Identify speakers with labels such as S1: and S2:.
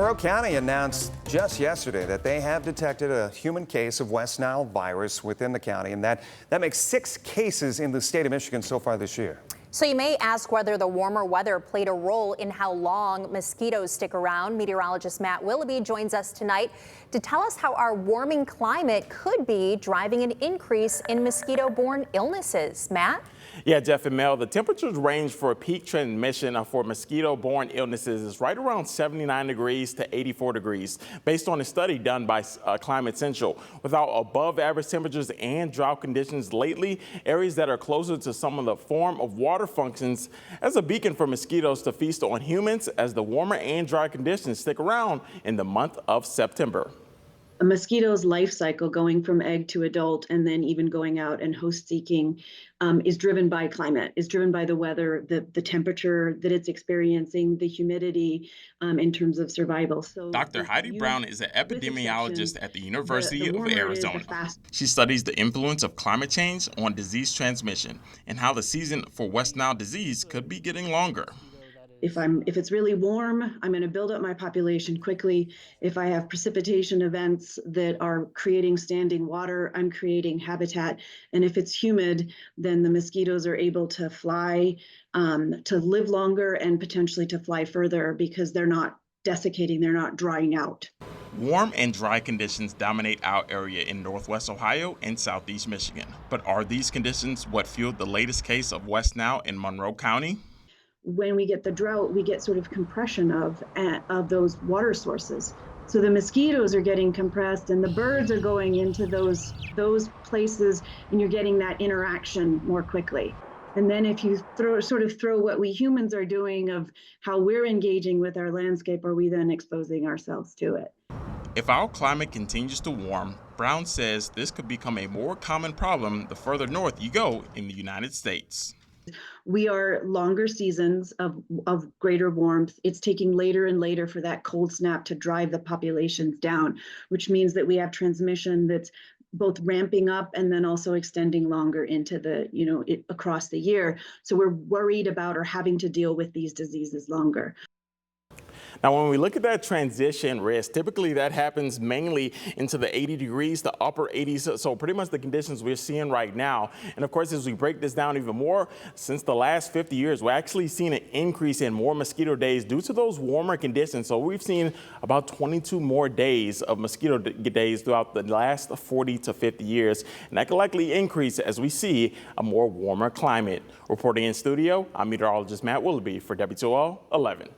S1: Monroe County announced just yesterday that they have detected a human case of West Nile virus within the county, and that makes 6 cases in the state of Michigan so far this year.
S2: So you may ask whether the warmer weather played a role in how long mosquitoes stick around. Meteorologist Matt Willoughby joins us tonight to tell us how our warming climate could be driving an increase in mosquito-borne illnesses. Matt?
S3: Yeah, Jeff and Mel, the temperatures range for peak transmission for mosquito-borne illnesses is right around 79 degrees to 84 degrees, based on a study done by Climate Central. Without above-average temperatures and drought conditions lately, areas that are closer to some of the form of water functions as a beacon for mosquitoes to feast on humans as the warmer and dry conditions stick around in the month of September.
S4: A mosquito's life cycle, going from egg to adult and then even going out and host seeking, is driven by climate, is driven by the weather, the temperature that it's experiencing, the humidity in terms of survival. So
S3: Dr. Heidi Brown is an epidemiologist at the University of Arizona. She studies the influence of climate change on disease transmission and how the season for West Nile disease could be getting longer.
S4: If it's really warm, I'm going to build up my population quickly. If I have precipitation events that are creating standing water, I'm creating habitat. And if it's humid, then the mosquitoes are able to fly, to live longer and potentially to fly further because they're not desiccating, they're not drying out.
S3: Warm and dry conditions dominate our area in Northwest Ohio and Southeast Michigan. But are these conditions what fueled the latest case of West Nile in Monroe County?
S4: When we get the drought, we get sort of compression of those water sources. So the mosquitoes are getting compressed and the birds are going into those places, and you're getting that interaction more quickly. And then if you throw what we humans are doing of how we're engaging with our landscape, are we then exposing ourselves to it?
S3: If our climate continues to warm, Brown says this could become a more common problem the further north you go in the United States.
S4: We are longer seasons of greater warmth. It's taking later and later for that cold snap to drive the populations down, which means that we have transmission that's both ramping up and then also extending longer into across the year. So we're worried about or having to deal with these diseases longer.
S3: Now, when we look at that transition risk, typically that happens mainly into the 80 degrees, the upper 80s. So pretty much the conditions we're seeing right now. And of course, as we break this down even more, since the last 50 years, we're actually seeing an increase in more mosquito days due to those warmer conditions. So we've seen about 22 more days of mosquito days throughout the last 40 to 50 years. And that could likely increase as we see a more warmer climate. Reporting in studio, I'm meteorologist Matt Willoughby for WTOL 11.